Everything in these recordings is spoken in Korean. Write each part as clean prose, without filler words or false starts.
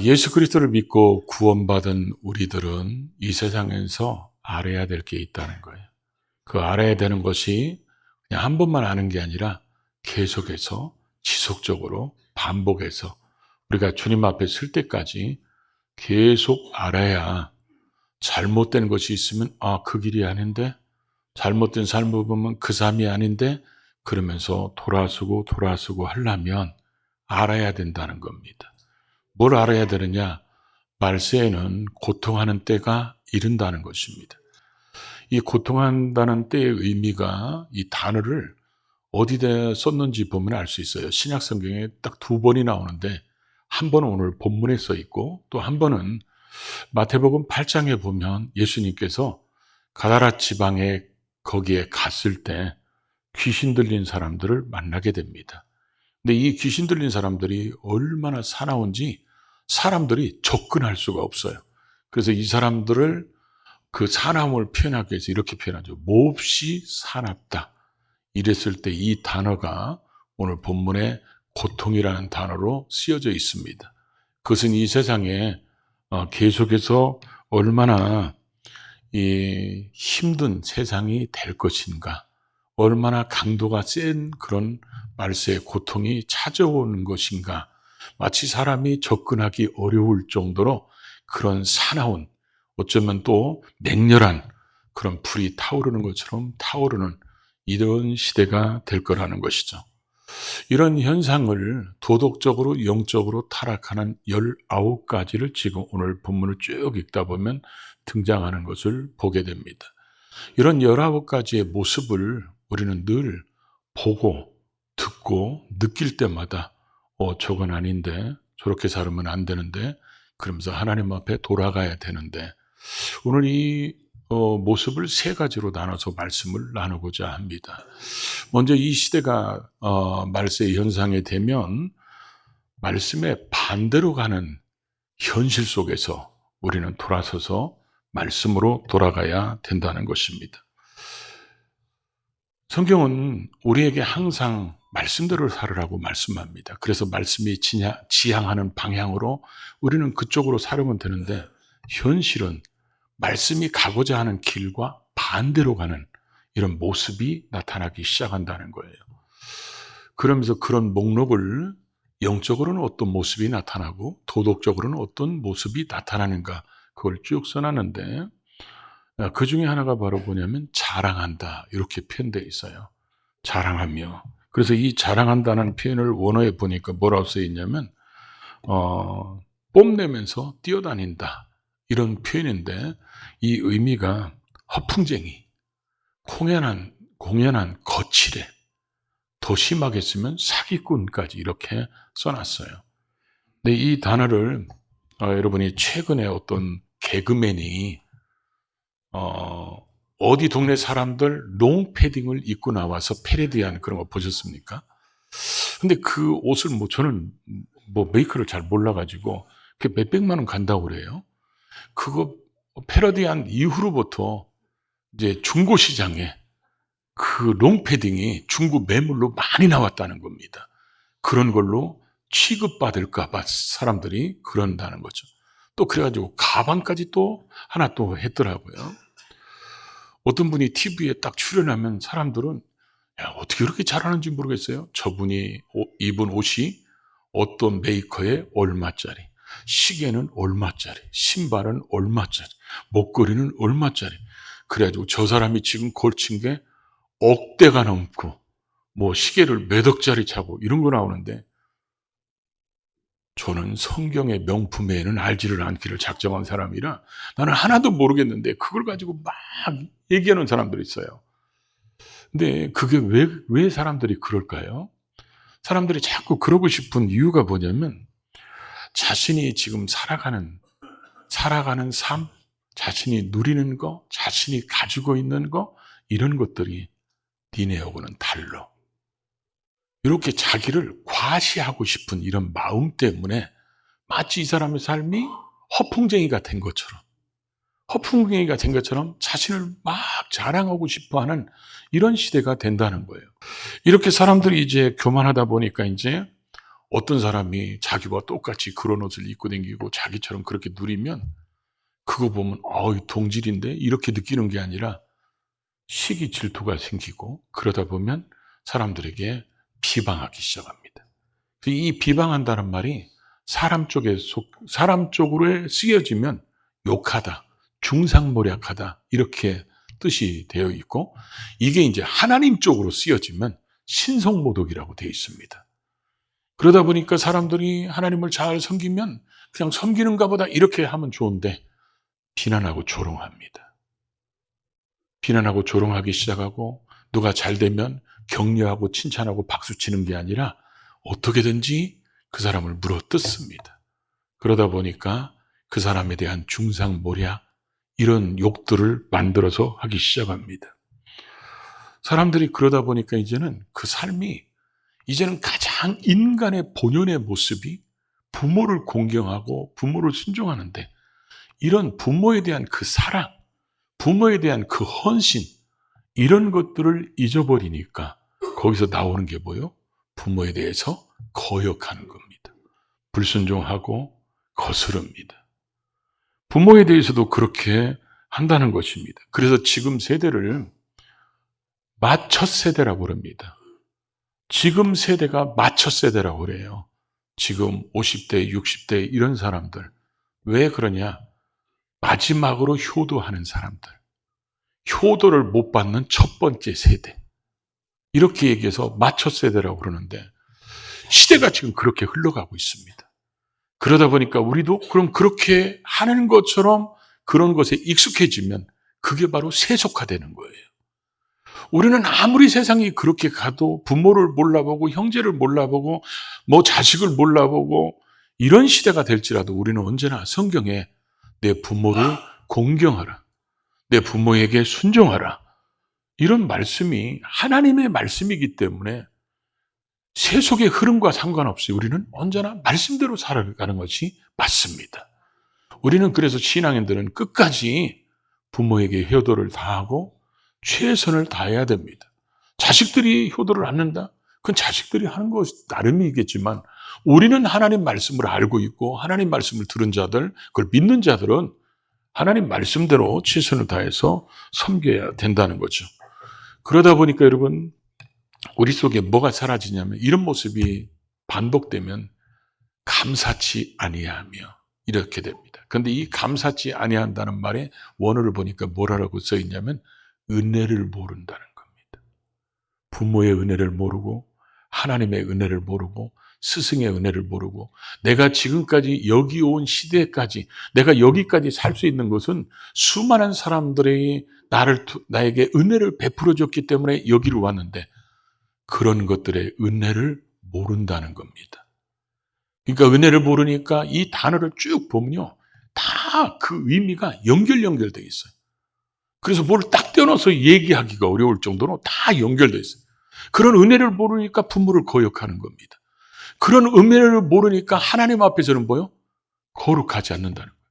예수 그리스도를 믿고 구원받은 우리들은 이 세상에서 알아야 될 게 있다는 거예요. 그 알아야 되는 것이 그냥 한 번만 아는 게 아니라 계속해서 지속적으로 반복해서 우리가 주님 앞에 설 때까지 계속 알아야 잘못된 것이 있으면 그 길이 아닌데, 잘못된 삶을 보면 그 삶이 아닌데, 그러면서 돌아서고 하려면 알아야 된다는 겁니다. 뭘 알아야 되느냐? 말세에는 고통하는 때가 이른다는 것입니다. 이 고통한다는 때의 의미가 이 단어를 어디다 썼는지 보면 알 수 있어요. 신약 성경에 딱 2번이 나오는데, 한 번은 오늘 본문에 써 있고 또 한 번은 마태복음 8장에 보면 예수님께서 가다라 지방에 거기에 갔을 때 귀신 들린 사람들을 만나게 됩니다. 근데 이 귀신 들린 사람들이 얼마나 사나운지 사람들이 접근할 수가 없어요. 그래서 이 사람들을 그 사나움을 표현하기 위해서 이렇게 표현하죠. 몹시 사납다. 이랬을 때 이 단어가 오늘 본문에 고통이라는 단어로 쓰여져 있습니다. 그것은 이 세상에 계속해서 얼마나 이 힘든 세상이 될 것인가, 얼마나 강도가 센 그런 말세의 고통이 찾아오는 것인가, 마치 사람이 접근하기 어려울 정도로 그런 사나운, 어쩌면 또 맹렬한 그런 불이 타오르는 것처럼 타오르는 이런 시대가 될 거라는 것이죠. 이런 현상을 도덕적으로 영적으로 타락하는 19가지를 지금 오늘 본문을 쭉 읽다 보면 등장하는 것을 보게 됩니다. 이런 19가지의 모습을 우리는 늘 보고 듣고 느낄 때마다 저건 아닌데, 저렇게 살면 안 되는데, 그러면서 하나님 앞에 돌아가야 되는데, 오늘 이 모습을 3가지로 나눠서 말씀을 나누고자 합니다. 먼저 이 시대가 말세의 현상이 되면 말씀의 반대로 가는 현실 속에서 우리는 돌아서서 말씀으로 돌아가야 된다는 것입니다. 성경은 우리에게 항상 말씀대로 살으라고 말씀합니다. 그래서 말씀이 지향하는 방향으로 우리는 그쪽으로 살으면 되는데, 현실은 말씀이 가고자 하는 길과 반대로 가는 이런 모습이 나타나기 시작한다는 거예요. 그러면서 그런 목록을 영적으로는 어떤 모습이 나타나고 도덕적으로는 어떤 모습이 나타나는가, 그걸 쭉 써놨는데, 그 중에 하나가 바로 뭐냐면 자랑한다, 이렇게 표현되어 있어요. 자랑하며. 그래서 이 자랑한다는 표현을 원어에 보니까 뭐라고 써 있냐면 뽐내면서 뛰어다닌다, 이런 표현인데, 이 의미가 허풍쟁이, 공연한 거칠해, 더 심하게 쓰면 사기꾼까지 이렇게 써놨어요. 근데 이 단어를 여러분이 최근에 어떤 개그맨이 어디 동네 사람들 롱패딩을 입고 나와서 패러디한 그런 거 보셨습니까? 근데 그 옷을 저는 메이커를 잘 몰라가지고 그 몇백만 원 간다고 그래요. 그거 패러디한 이후로부터 이제 중고 시장에 그 롱패딩이 중고 매물로 많이 나왔다는 겁니다. 그런 걸로 취급받을까봐 사람들이 그런다는 거죠. 또 그래가지고 가방까지 또 하나 또 했더라고요. 어떤 분이 TV에 딱 출연하면 사람들은 어떻게 그렇게 잘하는지 모르겠어요. 저분이 입은 옷이 어떤 메이커에 얼마짜리, 시계는 얼마짜리, 신발은 얼마짜리, 목걸이는 얼마짜리. 그래가지고 저 사람이 지금 걸친 게 억대가 넘고 시계를 몇 억짜리 차고 이런 거 나오는데, 저는 성경의 명품에는 알지를 않기를 작정한 사람이라 나는 하나도 모르겠는데 그걸 가지고 막 얘기하는 사람들이 있어요. 근데 그게 왜 사람들이 그럴까요? 사람들이 자꾸 그러고 싶은 이유가 뭐냐면, 자신이 지금 살아가는 삶, 자신이 누리는 거, 자신이 가지고 있는 거, 이런 것들이 니네하고는 달라, 이렇게 자기를 과시하고 싶은 이런 마음 때문에 마치 이 사람의 삶이 허풍쟁이가 된 것처럼 자신을 막 자랑하고 싶어 하는 이런 시대가 된다는 거예요. 이렇게 사람들이 이제 교만하다 보니까 이제 어떤 사람이 자기와 똑같이 그런 옷을 입고 다니고 자기처럼 그렇게 누리면 그거 보면 동질인데 이렇게 느끼는 게 아니라 시기 질투가 생기고, 그러다 보면 사람들에게 비방하기 시작합니다. 이 비방한다는 말이 사람 쪽으로 쓰여지면 욕하다, 중상모략하다, 이렇게 뜻이 되어 있고, 이게 이제 하나님 쪽으로 쓰여지면 신성모독이라고 되어 있습니다. 그러다 보니까 사람들이 하나님을 잘 섬기면 그냥 섬기는가 보다 이렇게 하면 좋은데, 비난하고 조롱합니다. 비난하고 조롱하기 시작하고, 누가 잘 되면 격려하고 칭찬하고 박수치는 게 아니라 어떻게든지 그 사람을 물어뜯습니다. 그러다 보니까 그 사람에 대한 중상모략, 이런 욕들을 만들어서 하기 시작합니다. 사람들이 그러다 보니까 이제는 그 삶이, 이제는 가장 인간의 본연의 모습이 부모를 공경하고 부모를 순종하는데, 이런 부모에 대한 그 사랑, 부모에 대한 그 헌신, 이런 것들을 잊어버리니까 거기서 나오는 게 뭐예요? 부모에 대해서 거역하는 겁니다. 불순종하고 거스릅니다. 부모에 대해서도 그렇게 한다는 것입니다. 그래서 지금 세대를 마첫 세대라고 그럽니다. 지금 세대가 마첫 세대라고 그래요. 지금 50대, 60대 이런 사람들. 왜 그러냐? 마지막으로 효도하는 사람들. 효도를 못 받는 첫 번째 세대. 이렇게 얘기해서 마첫 세대라고 그러는데, 시대가 지금 그렇게 흘러가고 있습니다. 그러다 보니까 우리도 그럼 그렇게 하는 것처럼 그런 것에 익숙해지면 그게 바로 세속화되는 거예요. 우리는 아무리 세상이 그렇게 가도 부모를 몰라보고 형제를 몰라보고 뭐 자식을 몰라보고 이런 시대가 될지라도, 우리는 언제나 성경에 내 부모를 공경하라, 내 부모에게 순종하라, 이런 말씀이 하나님의 말씀이기 때문에 세속의 흐름과 상관없이 우리는 언제나 말씀대로 살아가는 것이 맞습니다. 우리는 그래서 신앙인들은 끝까지 부모에게 효도를 다하고 최선을 다해야 됩니다. 자식들이 효도를 않는다? 그건 자식들이 하는 것 나름이겠지만, 우리는 하나님 말씀을 알고 있고 하나님 말씀을 들은 자들, 그걸 믿는 자들은 하나님 말씀대로 최선을 다해서 섬겨야 된다는 거죠. 그러다 보니까 여러분, 우리 속에 뭐가 사라지냐면, 이런 모습이 반복되면 감사치 아니하며 이렇게 됩니다. 그런데 이 감사치 아니한다는 말의 원어를 보니까 뭐라고 써 있냐면 은혜를 모른다는 겁니다. 부모의 은혜를 모르고 하나님의 은혜를 모르고 스승의 은혜를 모르고, 내가 지금까지 여기 온 시대까지 내가 여기까지 살 수 있는 것은 수많은 사람들이 나에게 은혜를 베풀어 줬기 때문에 여기로 왔는데, 그런 것들의 은혜를 모른다는 겁니다. 그러니까 은혜를 모르니까 이 단어를 쭉 보면요, 다 그 의미가 연결되어 있어요. 그래서 뭘 딱 떼어넣어서 얘기하기가 어려울 정도로 다 연결되어 있어요. 그런 은혜를 모르니까 부모를 거역하는 겁니다. 그런 은혜를 모르니까 하나님 앞에서는 뭐요? 거룩하지 않는다는 거예요.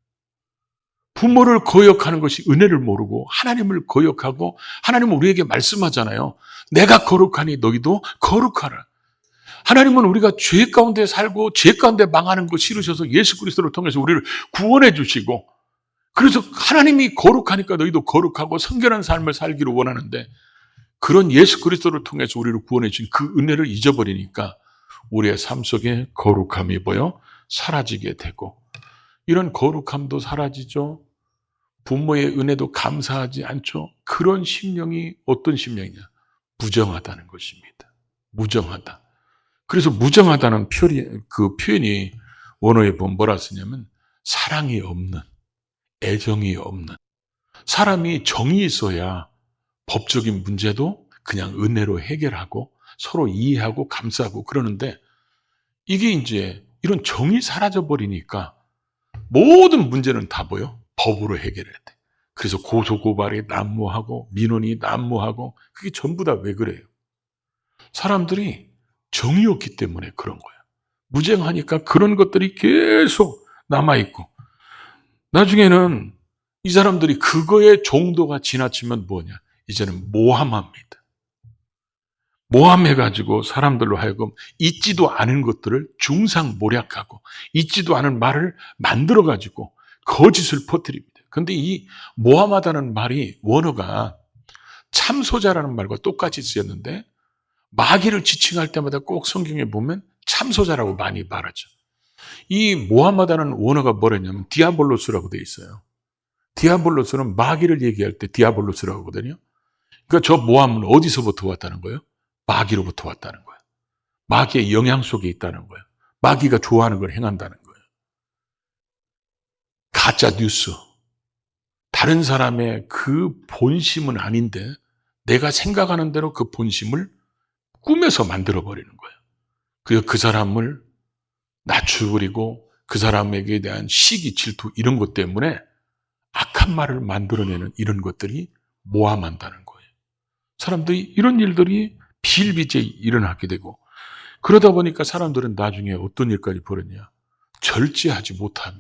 부모를 거역하는 것이 은혜를 모르고 하나님을 거역하고, 하나님은 우리에게 말씀하잖아요. 내가 거룩하니 너희도 거룩하라. 하나님은 우리가 죄 가운데 살고 죄 가운데 망하는 거 싫으셔서 예수 그리스도를 통해서 우리를 구원해 주시고, 그래서 하나님이 거룩하니까 너희도 거룩하고 성결한 삶을 살기를 원하는데, 그런 예수 그리스도를 통해서 우리를 구원해 주신 그 은혜를 잊어버리니까 우리의 삶 속에 거룩함이 사라지게 되고, 이런 거룩함도 사라지죠. 부모의 은혜도 감사하지 않죠. 그런 심령이 어떤 심령이냐? 무정하다는 것입니다. 무정하다. 그래서 무정하다는 표현이 원어에 보면 뭐라 쓰냐면 사랑이 없는, 애정이 없는. 사람이 정이 있어야 법적인 문제도 그냥 은혜로 해결하고 서로 이해하고 감싸고 그러는데, 이게 이제 이런 정이 사라져 버리니까 모든 문제는 다 법으로 해결해야 돼. 그래서 고소고발이 난무하고 민원이 난무하고, 그게 전부 다 왜 그래요? 사람들이 정이 없기 때문에 그런 거야. 무정하니까 그런 것들이 계속 남아있고, 나중에는 이 사람들이 그거의 정도가 지나치면 뭐냐? 이제는 모함합니다. 모함해가지고 사람들로 하여금 있지도 않은 것들을 중상모략하고 있지도 않은 말을 만들어가지고 거짓을 퍼뜨립니다. 그런데 이 모함하다는 말이 원어가 참소자라는 말과 똑같이 쓰였는데 마귀를 지칭할 때마다 꼭 성경에 보면 참소자라고 많이 말하죠. 이 모함하다는 원어가 뭐냐면 디아볼로스라고 되어 있어요. 디아볼로스는 마귀를 얘기할 때 디아볼로스라고 하거든요. 그러니까 저 모함은 어디서부터 왔다는 거예요? 마귀로부터 왔다는 거예요. 마귀의 영향 속에 있다는 거예요. 마귀가 좋아하는 걸 행한다는 거예요. 가짜 뉴스. 다른 사람의 그 본심은 아닌데 내가 생각하는 대로 그 본심을 꾸며서 만들어버리는 거예요. 그래서 그 사람을 낮추고 그 사람에게 대한 시기, 질투 이런 것 때문에 악한 말을 만들어내는 이런 것들이 모함한다는 거예요. 사람들이 이런 일들이 비일비재히 일어나게 되고 그러다 보니까 사람들은 나중에 어떤 일까지 벌였냐. 절제하지 못하며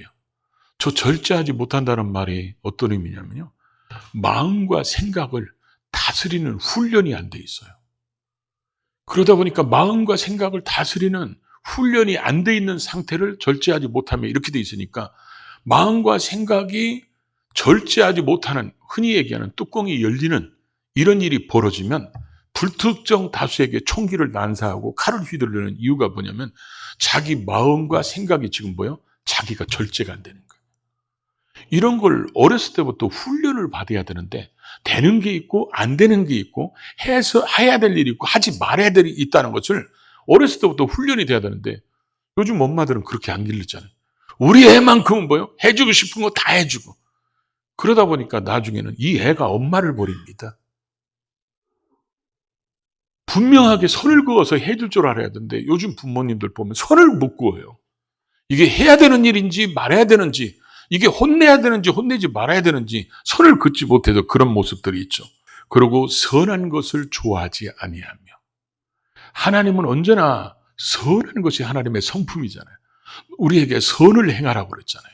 저 절제하지 못한다는 말이 어떤 의미냐면요. 마음과 생각을 다스리는 훈련이 안 돼 있어요. 그러다 보니까 마음과 생각을 다스리는 훈련이 안 돼 있는 상태를 절제하지 못하며 이렇게 돼 있으니까 마음과 생각이 절제하지 못하는 흔히 얘기하는 뚜껑이 열리는 이런 일이 벌어지면 불특정 다수에게 총기를 난사하고 칼을 휘두르는 이유가 뭐냐면 자기 마음과 생각이 지금 뭐예요? 자기가 절제가 안 되는 거예요. 이런 걸 어렸을 때부터 훈련을 받아야 되는데 되는 게 있고 안 되는 게 있고 해야 될 일이 있고 하지 말아야 될 일이 있다는 것을 어렸을 때부터 훈련이 돼야 되는데 요즘 엄마들은 그렇게 안 길렀잖아요. 우리 애만큼은 뭐예요? 해주고 싶은 거 다 해주고 그러다 보니까 나중에는 이 애가 엄마를 버립니다. 분명하게 선을 그어서 해줄 줄 알아야 되는데 요즘 부모님들 보면 선을 못 그어요. 이게 해야 되는 일인지 말아야 되는지 이게 혼내야 되는지 혼내지 말아야 되는지 선을 긋지 못해서 그런 모습들이 있죠. 그리고 선한 것을 좋아하지 아니하며 하나님은 언제나 선한 것이 하나님의 성품이잖아요. 우리에게 선을 행하라고 그랬잖아요.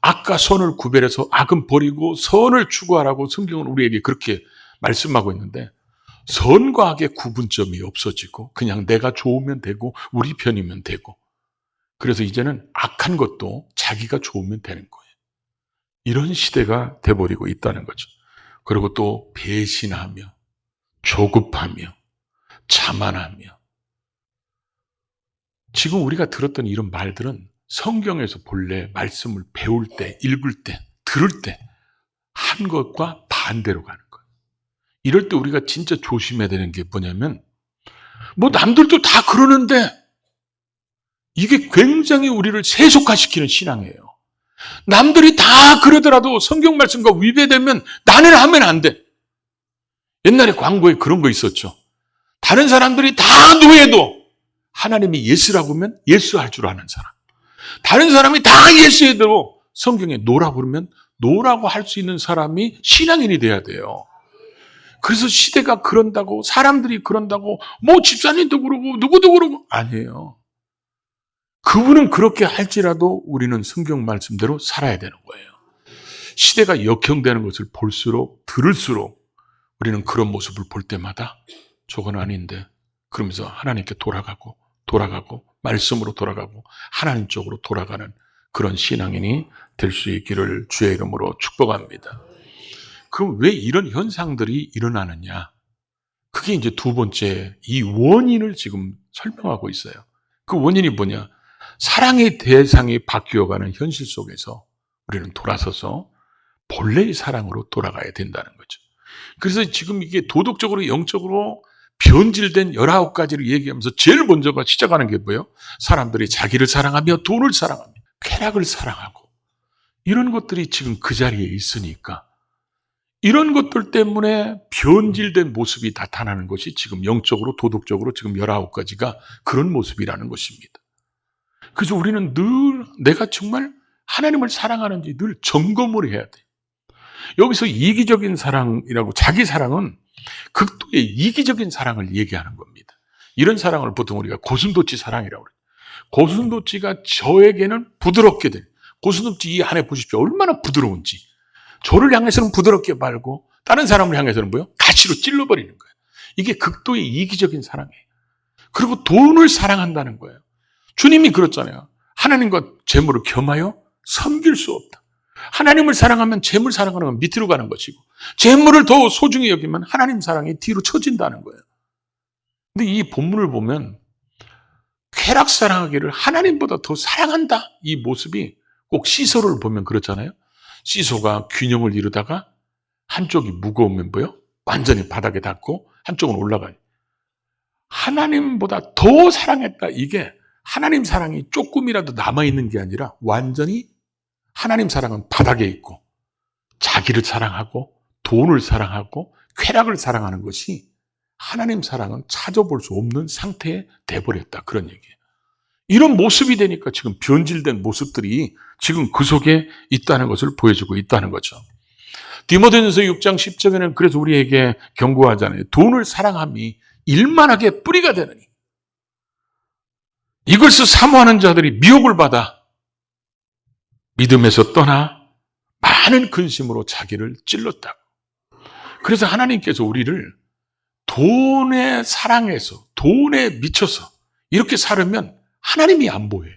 악과 선을 구별해서 악은 버리고 선을 추구하라고 성경은 우리에게 그렇게 말씀하고 있는데 선과 악의 구분점이 없어지고 그냥 내가 좋으면 되고 우리 편이면 되고 그래서 이제는 악한 것도 자기가 좋으면 되는 거예요. 이런 시대가 돼버리고 있다는 거죠. 그리고 또 배신하며 조급하며 자만하며 지금 우리가 들었던 이런 말들은 성경에서 본래 말씀을 배울 때, 읽을 때, 들을 때 한 것과 반대로 가는 거예요. 이럴 때 우리가 진짜 조심해야 되는 게 뭐냐면 뭐 남들도 다 그러는데 이게 굉장히 우리를 세속화시키는 신앙이에요. 남들이 다 그러더라도 성경 말씀과 위배되면 나는 하면 안 돼. 옛날에 광고에 그런 거 있었죠. 다른 사람들이 다 노예도 하나님이 예수라고 하면 예수할 줄 아는 사람. 다른 사람이 다 예수해도 성경에 노라고 그러면 노라고 할 수 있는 사람이 신앙인이 돼야 돼요. 그래서 시대가 그런다고 사람들이 그런다고 뭐 집사님도 그러고 누구도 그러고 아니에요. 그분은 그렇게 할지라도 우리는 성경 말씀대로 살아야 되는 거예요. 시대가 역형되는 것을 볼수록 들을수록 우리는 그런 모습을 볼 때마다 저건 아닌데 그러면서 하나님께 돌아가고 말씀으로 돌아가고 하나님 쪽으로 돌아가는 그런 신앙인이 될 수 있기를 주의 이름으로 축복합니다. 그럼 왜 이런 현상들이 일어나느냐? 그게 이제 두 번째 이 원인을 지금 설명하고 있어요. 그 원인이 뭐냐? 사랑의 대상이 바뀌어가는 현실 속에서 우리는 돌아서서 본래의 사랑으로 돌아가야 된다는 거죠. 그래서 지금 이게 도덕적으로 영적으로 변질된 19가지를 얘기하면서 제일 먼저가 시작하는 게 뭐예요? 사람들이 자기를 사랑하며 돈을 사랑하며 쾌락을 사랑하고 이런 것들이 지금 그 자리에 있으니까 이런 것들 때문에 변질된 모습이 나타나는 것이 지금 영적으로 도덕적으로 지금 19가지가 그런 모습이라는 것입니다. 그래서 우리는 늘 내가 정말 하나님을 사랑하는지 늘 점검을 해야 돼요. 여기서 이기적인 사랑이라고 자기 사랑은 극도의 이기적인 사랑을 얘기하는 겁니다. 이런 사랑을 보통 우리가 고슴도치 사랑이라고 그래요. 고슴도치가 저에게는 부드럽게 돼. 고슴도치 이 안에 보십시오. 얼마나 부드러운지. 저를 향해서는 부드럽게 말고 다른 사람을 향해서는 뭐요? 가시로 찔러버리는 거예요. 이게 극도의 이기적인 사랑이에요. 그리고 돈을 사랑한다는 거예요. 주님이 그렇잖아요. 하나님과 재물을 겸하여 섬길 수 없다. 하나님을 사랑하면 재물 사랑하는 건 밑으로 가는 것이고, 재물을 더 소중히 여기면 하나님 사랑이 뒤로 처진다는 거예요. 근데 이 본문을 보면 쾌락 사랑하기를 하나님보다 더 사랑한다, 이 모습이 꼭 시소를 보면 그렇잖아요. 시소가 균형을 이루다가 한쪽이 무거우면 뭐요? 완전히 바닥에 닿고 한쪽은 올라가요. 하나님보다 더 사랑했다, 이게 하나님 사랑이 조금이라도 남아있는 게 아니라 완전히 하나님 사랑은 바닥에 있고 자기를 사랑하고 돈을 사랑하고 쾌락을 사랑하는 것이 하나님 사랑은 찾아볼 수 없는 상태에 돼버렸다, 그런 얘기예요. 이런 모습이 되니까 지금 변질된 모습들이 지금 그 속에 있다는 것을 보여주고 있다는 거죠. 디모데전서 6장 10절에는 그래서 우리에게 경고하잖아요. 돈을 사랑함이 일만하게 뿌리가 되느니 이것을 사모하는 자들이 미혹을 받아 믿음에서 떠나 많은 근심으로 자기를 찔렀다고. 그래서 하나님께서 우리를 돈에 사랑해서, 돈에 미쳐서 이렇게 살으면 하나님이 안 보여요.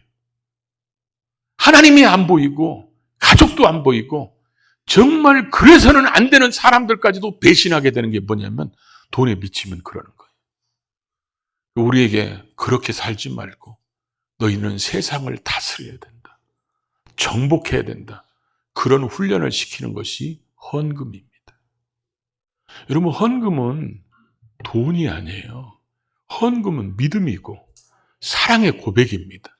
하나님이 안 보이고 가족도 안 보이고 정말 그래서는 안 되는 사람들까지도 배신하게 되는 게 뭐냐면 돈에 미치면 그러는 거예요. 우리에게 그렇게 살지 말고 너희는 세상을 다스려야 된다. 정복해야 된다. 그런 훈련을 시키는 것이 헌금입니다. 여러분, 헌금은 돈이 아니에요. 헌금은 믿음이고 사랑의 고백입니다.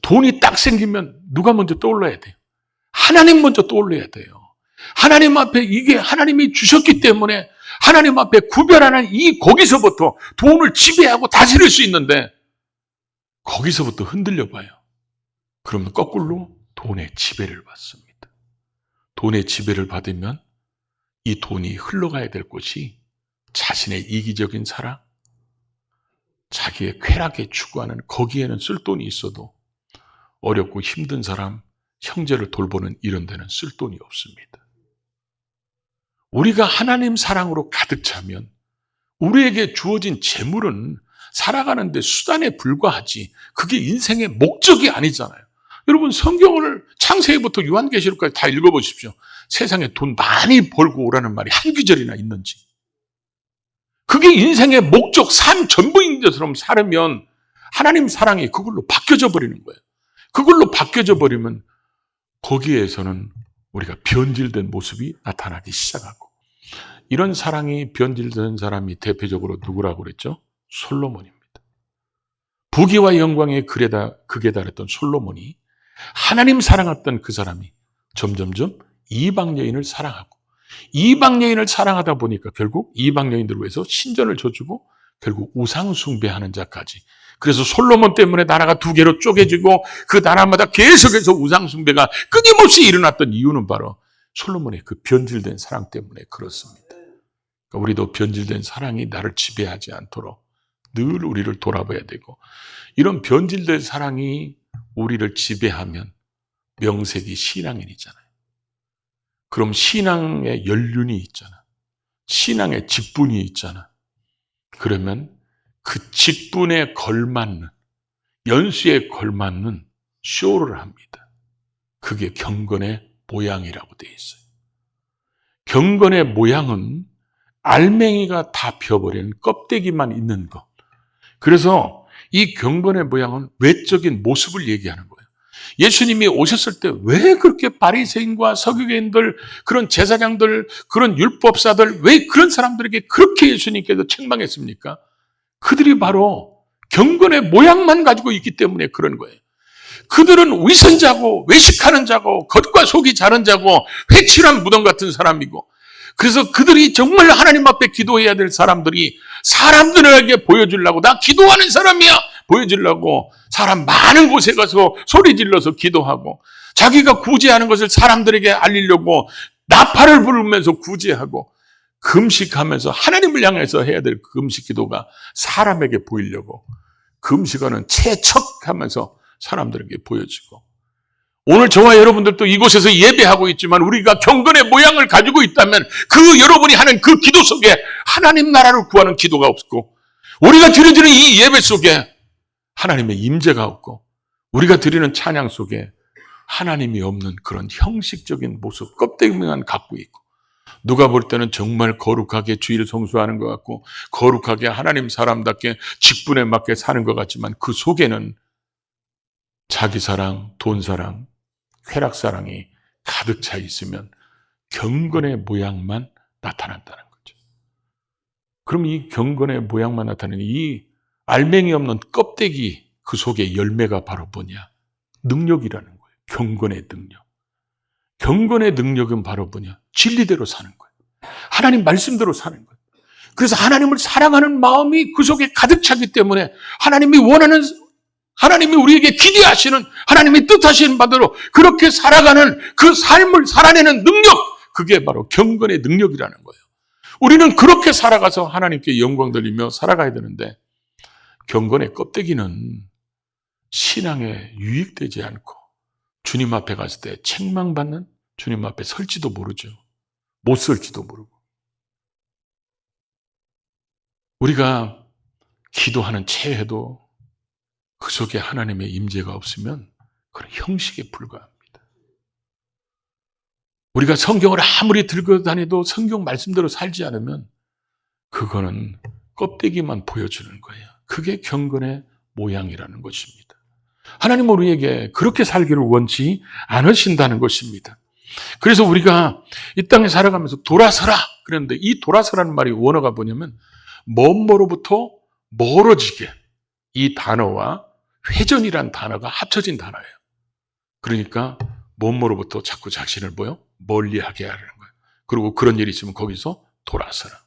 돈이 딱 생기면 누가 먼저 떠올라야 돼요? 하나님 먼저 떠올려야 돼요. 하나님 앞에 이게 하나님이 주셨기 때문에 하나님 앞에 구별하는 거기서부터 돈을 지배하고 다스릴 수 있는데 거기서부터 흔들려 봐요. 그러면 거꾸로 돈의 지배를 받습니다. 돈의 지배를 받으면 이 돈이 흘러가야 될 곳이 자신의 이기적인 사랑, 자기의 쾌락에 추구하는, 거기에는 쓸 돈이 있어도 어렵고 힘든 사람, 형제를 돌보는 이런 데는 쓸 돈이 없습니다. 우리가 하나님 사랑으로 가득 차면 우리에게 주어진 재물은 살아가는 데 수단에 불과하지 그게 인생의 목적이 아니잖아요. 여러분, 성경을 창세기부터 요한계시록까지 다 읽어보십시오. 세상에 돈 많이 벌고 오라는 말이 한 구절이나 있는지. 그게 인생의 목적, 삶 전부인 것처럼 살으면 하나님 사랑이 그걸로 바뀌어져 버리는 거예요. 그걸로 바뀌어져 버리면 거기에서는 우리가 변질된 모습이 나타나기 시작하고, 이런 사랑이 변질된 사람이 대표적으로 누구라고 그랬죠? 솔로몬입니다. 부귀와 영광에 극에 달했던 솔로몬이 하나님 사랑했던 그 사람이 점점점 이방 여인을 사랑하고, 이방 여인을 사랑하다 보니까 결국 이방 여인들을 위해서 신전을 져주고 결국 우상 숭배하는 자까지. 그래서 솔로몬 때문에 나라가 두 개로 쪼개지고 그 나라마다 계속해서 우상 숭배가 끊임없이 일어났던 이유는 바로 솔로몬의 그 변질된 사랑 때문에 그렇습니다. 그러니까 우리도 변질된 사랑이 나를 지배하지 않도록 늘 우리를 돌아봐야 되고, 이런 변질된 사랑이 우리를 지배하면 명색이 신앙인이잖아요. 그럼 신앙의 연륜이 있잖아. 신앙의 직분이 있잖아. 그러면 그 직분에 걸맞는, 연수에 걸맞는 쇼를 합니다. 그게 경건의 모양이라고 되어 있어요. 경건의 모양은 알맹이가 다 펴버린 껍데기만 있는 것. 그래서 이 경건의 모양은 외적인 모습을 얘기하는 거예요. 예수님이 오셨을 때 왜 그렇게 바리새인과 서기관들, 그런 제사장들, 그런 율법사들, 왜 그런 사람들에게 그렇게 예수님께서 책망했습니까? 그들이 바로 경건의 모양만 가지고 있기 때문에 그런 거예요. 그들은 위선자고 외식하는 자고 겉과 속이 자른 자고 회칠한 무덤 같은 사람이고, 그래서 그들이 정말 하나님 앞에 기도해야 될 사람들이 사람들에게 보여주려고, 나 기도하는 사람이야 보여주려고 사람 많은 곳에 가서 소리 질러서 기도하고, 자기가 구제하는 것을 사람들에게 알리려고 나팔을 부르면서 구제하고, 금식하면서 하나님을 향해서 해야 될 금식 기도가 사람에게 보이려고 금식하는 채척하면서 사람들에게 보여주고, 오늘 저와 여러분들도 이곳에서 예배하고 있지만 우리가 경건의 모양을 가지고 있다면 그 여러분이 하는 그 기도 속에 하나님 나라를 구하는 기도가 없고, 우리가 드려지는 이 예배 속에 하나님의 임재가 없고, 우리가 드리는 찬양 속에 하나님이 없는 그런 형식적인 모습, 껍데기만 갖고 있고, 누가 볼 때는 정말 거룩하게 주일을 성수하는 것 같고 거룩하게 하나님 사람답게 직분에 맞게 사는 것 같지만 그 속에는 자기 사랑, 돈 사랑, 쾌락 사랑이 가득 차 있으면 경건의 모양만 나타난다는 거죠. 그럼 이 경건의 모양만 나타나는 이 알맹이 없는 껍데기 그 속에 열매가 바로 뭐냐? 능력이라는 거예요. 경건의 능력. 경건의 능력은 바로 뭐냐? 진리대로 사는 거예요. 하나님 말씀대로 사는 거예요. 그래서 하나님을 사랑하는 마음이 그 속에 가득 차기 때문에 하나님이 원하는, 하나님이 우리에게 기대하시는, 하나님이 뜻하시는 바대로 그렇게 살아가는 그 삶을 살아내는 능력, 그게 바로 경건의 능력이라는 거예요. 우리는 그렇게 살아가서 하나님께 영광 돌리며 살아가야 되는데, 경건의 껍데기는 신앙에 유익되지 않고 주님 앞에 갔을 때 책망받는, 주님 앞에 설지도 모르죠. 못 설지도 모르고. 우리가 기도하는 체해도 그 속에 하나님의 임재가 없으면 그런 형식에 불과합니다. 우리가 성경을 아무리 들고 다녀도 성경 말씀대로 살지 않으면 그거는 껍데기만 보여주는 거예요. 그게 경건의 모양이라는 것입니다. 하나님은 우리에게 그렇게 살기를 원치 않으신다는 것입니다. 그래서 우리가 이 땅에 살아가면서 돌아서라 그랬는데, 이 돌아서라는 말이 원어가 뭐냐면 뭐뭐로부터 멀어지게, 이 단어와 회전이란 단어가 합쳐진 단어예요. 그러니까 뭐뭐로부터 자꾸 자신을 멀리하게 하려는 거예요. 그리고 그런 일이 있으면 거기서 돌아서라.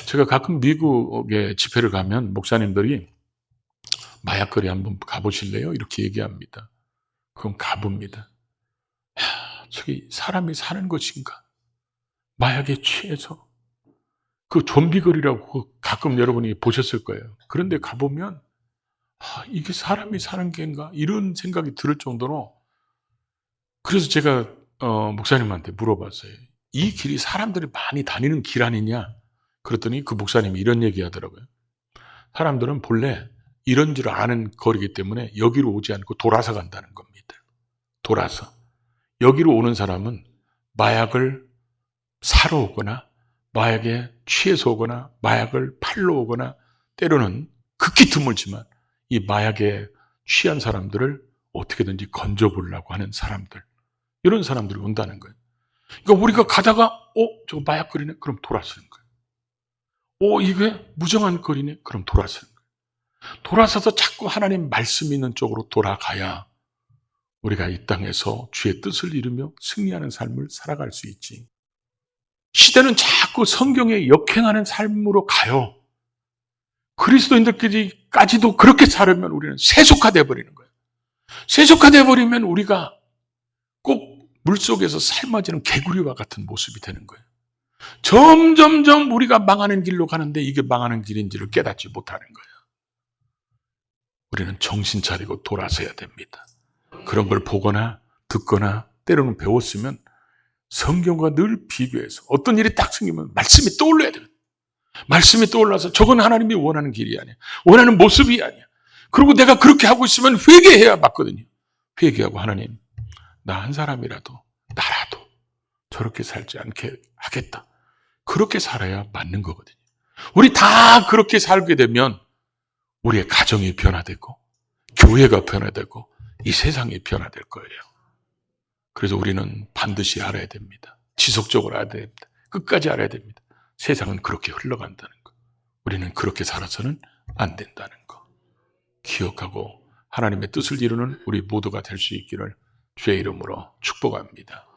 제가 가끔 미국에 집회를 가면 목사님들이 마약거리 한번 가보실래요? 이렇게 얘기합니다. 그럼 가봅니다. 저기 사람이 사는 것인가? 마약에 취해서 그 좀비거리라고 가끔 여러분이 보셨을 거예요. 그런데 가보면 이게 사람이 사는 게인가? 이런 생각이 들을 정도로. 그래서 제가 목사님한테 물어봤어요. 이 길이 사람들이 많이 다니는 길 아니냐? 그랬더니 그 목사님이 이런 얘기 하더라고요. 사람들은 본래 이런 줄 아는 거리기 때문에 여기로 오지 않고 돌아서 간다는 겁니다. 돌아서. 여기로 오는 사람은 마약을 사러 오거나 마약에 취해서 오거나 마약을 팔러 오거나 때로는 극히 드물지만 이 마약에 취한 사람들을 어떻게든지 건져보려고 하는 사람들, 이런 사람들이 온다는 거예요. 그러니까 우리가 가다가 저거 마약거리네? 그럼 돌아서는 거예요. 이게 무정한 거리네? 그럼 돌아서는 거예요. 돌아서서 자꾸 하나님 말씀 있는 쪽으로 돌아가야 우리가 이 땅에서 주의 뜻을 이루며 승리하는 삶을 살아갈 수 있지. 시대는 자꾸 성경에 역행하는 삶으로 가요. 그리스도인들까지도 그렇게 살으면 우리는 세속화되어 버리는 거예요. 세속화되어 버리면 우리가 꼭 물속에서 삶아지는 개구리와 같은 모습이 되는 거예요. 점점점 우리가 망하는 길로 가는데 이게 망하는 길인지를 깨닫지 못하는 거예요. 우리는 정신 차리고 돌아서야 됩니다. 그런 걸 보거나 듣거나 때로는 배웠으면 성경과 늘 비교해서 어떤 일이 딱 생기면 말씀이 떠올라야 돼요. 말씀이 떠올라서 저건 하나님이 원하는 길이 아니야. 원하는 모습이 아니야. 그리고 내가 그렇게 하고 있으면 회개해야 맞거든요. 회개하고 하나님, 나 한 사람이라도 나라도 저렇게 살지 않게 하겠다. 그렇게 살아야 맞는 거거든요. 우리 다 그렇게 살게 되면 우리의 가정이 변화되고 교회가 변화되고 이 세상이 변화될 거예요. 그래서 우리는 반드시 알아야 됩니다. 지속적으로 알아야 됩니다. 끝까지 알아야 됩니다. 세상은 그렇게 흘러간다는 거. 우리는 그렇게 살아서는 안 된다는 거. 기억하고 하나님의 뜻을 이루는 우리 모두가 될 수 있기를 주의 이름으로 축복합니다.